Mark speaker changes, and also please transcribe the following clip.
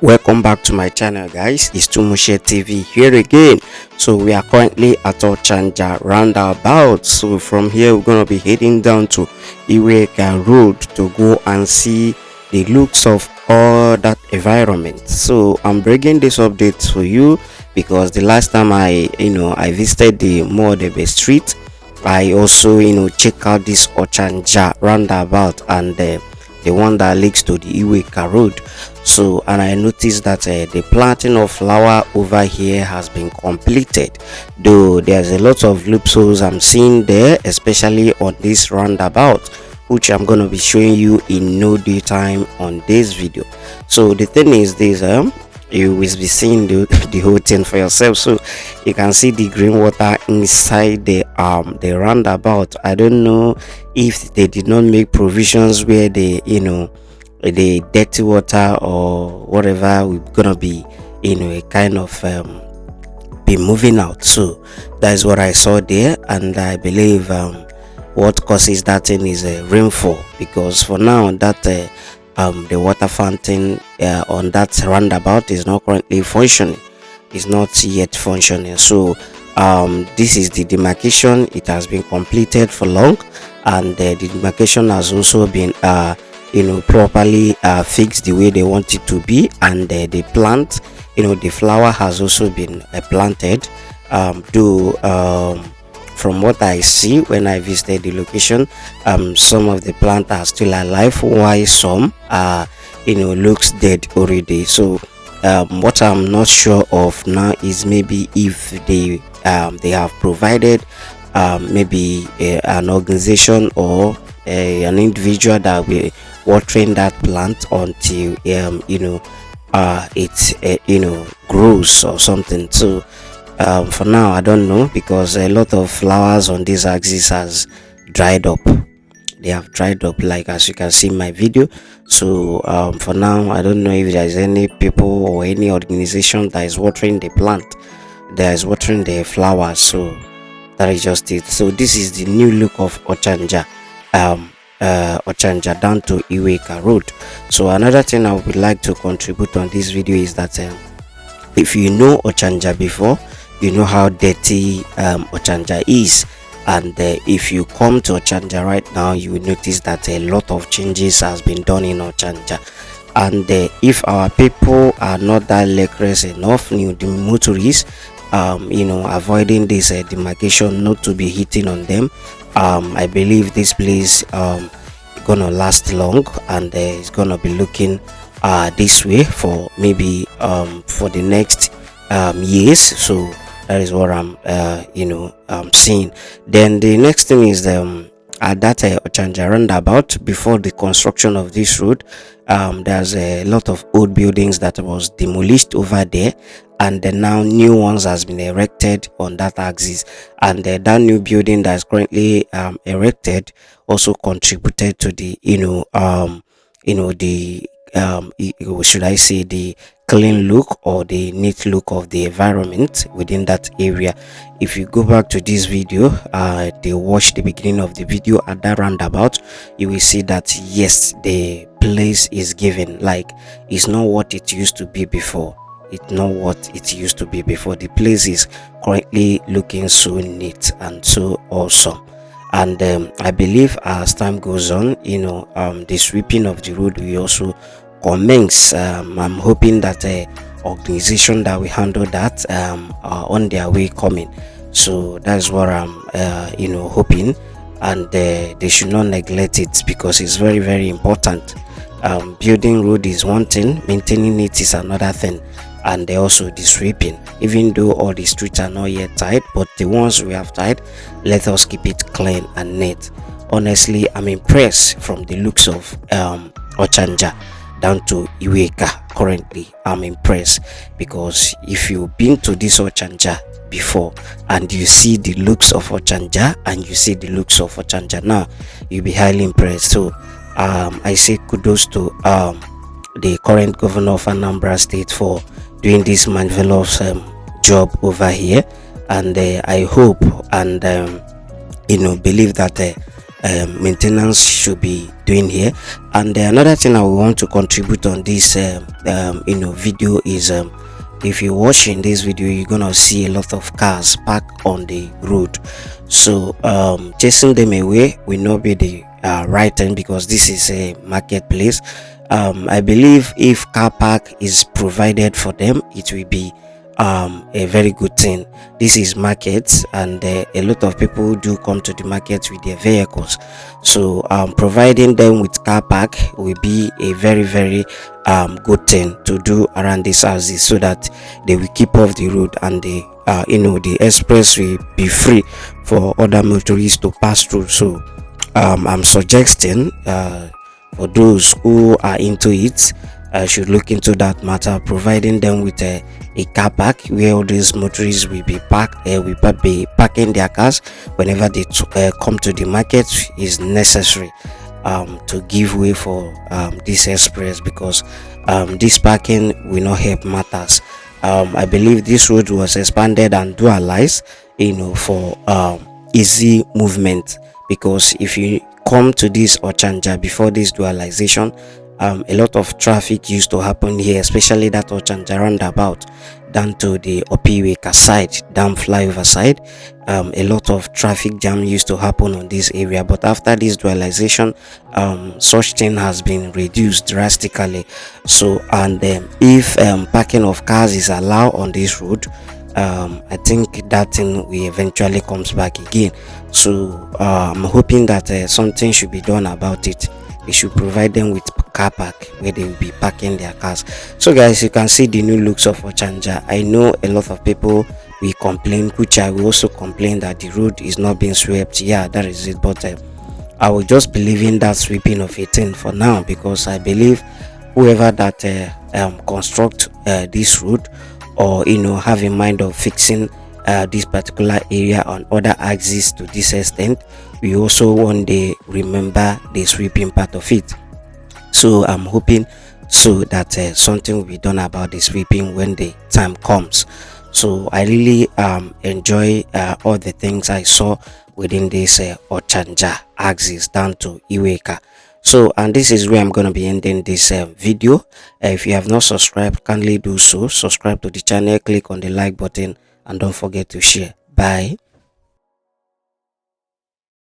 Speaker 1: Welcome back to my channel, guys. It's MOSHEH TV here again. So we are currently at Ochanja Roundabout. So from here we're gonna be heading down to Iweka Road to go and see the looks of all that environment. So I'm bringing this update for you because the last time I visited the MOSHEH Street, I also check out this Ochanja Roundabout and the one that leads to the Iweka Road. So, and I noticed that the planting of flower over here has been completed, though there's a lot of loopholes I'm seeing there, especially on this roundabout, which I'm going to be showing you in no daytime on this video. So the thing is this, you will be seeing the whole thing for yourself. So you can see the green water inside the roundabout. I don't know if they did not make provisions where they the dirty water or whatever we're gonna be a kind of be moving out. So that is what I saw there, and I believe what causes that thing is rainfall, because for now that the water fountain on that roundabout is not currently functioning, is not yet functioning. So this is the demarcation. It has been completed for long, and the demarcation has also been properly fixed the way they want it to be, and the plant, the flower has also been planted. From what I see when I visited the location, some of the plants are still alive, while some looks dead already. So what I'm not sure of now is maybe if they have provided maybe an organization or an individual that will watering that plant until it grows or something. So for now I don't know, because a lot of flowers on this axis has dried up. They have dried up, like as you can see in my video. So for now I don't know if there is any people or any organization that is watering the plant, that is watering the flowers. So that is just it. So this is the new look of Ochanja Ochanja down to Iweka Road. So another thing I would like to contribute on this video is that if you know Ochanja before, you know how dirty Ochanja is, and if you come to Ochanja right now, you will notice that a lot of changes has been done in Ochanja. And if our people are not that reckless enough, the motorists, avoiding this demarcation, not to be hitting on them, I believe this place gonna last long, and it's gonna be looking this way for maybe for the next years. So that is what I'm seeing. Then the next thing is at that Ochanja Roundabout, before the construction of this road, there's a lot of old buildings that was demolished over there, and then now new ones has been erected on that axis, and that new building that is currently erected also contributed to the should I say the clean look or the neat look of the environment within that area. If you go back to this video, they watch the beginning of the video at that roundabout, you will see that yes, the place is given, like it's not what it used to be before. It's not what it used to be before. The place is currently looking so neat and so awesome. And I believe as time goes on, the sweeping of the road will also commence. I'm hoping that organization that will handle that are on their way coming. So that's what I'm hoping, and they should not neglect it, because it's very, very important. Building road is one thing, maintaining it is another thing, and also the sweeping. Even though all the streets are not yet tied, but the ones we have tied, let us keep it clean and neat. Honestly, I'm impressed from the looks of Ochanja down to Iweka. Currently I'm impressed, because if you've been to this Ochanja before and you see the looks of Ochanja and you see the looks of Ochanja now, you'll be highly impressed. So I say kudos to the current governor of Anambra State for doing this marvelous job over here, and I hope and believe that maintenance should be doing here. And another thing I want to contribute on this video is if you're watching this video, you're gonna see a lot of cars parked on the road. So chasing them away will not be the right thing, because this is a marketplace. I believe if car park is provided for them, it will be a very good thing. This is markets, and a lot of people do come to the market with their vehicles. So providing them with car park will be a very good thing to do around these houses, so that they will keep off the road, and the the express will be free for other motorists to pass through. So I'm suggesting for those who are into it, should look into that matter, providing them with a car park where all these motorists will be be parking their cars whenever they come to the market is necessary, to give way for this express, because this parking will not help matters. I believe this road was expanded and dualized, for easy movement, because if you come to this Ochanja before this dualization, a lot of traffic used to happen here, especially that Ochanja Roundabout down to the Iweka side, down flyover side. A lot of traffic jam used to happen on this area, but after this dualization, such thing has been reduced drastically. So, and if parking of cars is allowed on this road, I think that thing will eventually comes back again. So I'm hoping that something should be done about it. They should provide them with car park where they will be parking their cars. So guys, you can see the new looks of Ochanja. I know a lot of people will complain, which I will also complain, that the road is not being swept. Yeah, that is it, but I will just believe in that sweeping of a thing for now, because I believe whoever that construct this road, or have in mind of fixing this particular area on other axes to this extent, we also one day remember the sweeping part of it. So I'm hoping so that something will be done about the sweeping when the time comes. So I really enjoy all the things I saw within this Ochanja axis down to Iweka. So, and this is where I'm going to be ending this video. If you have not subscribed, kindly do so. Subscribe to the channel, click on the like button, and don't forget to share. Bye.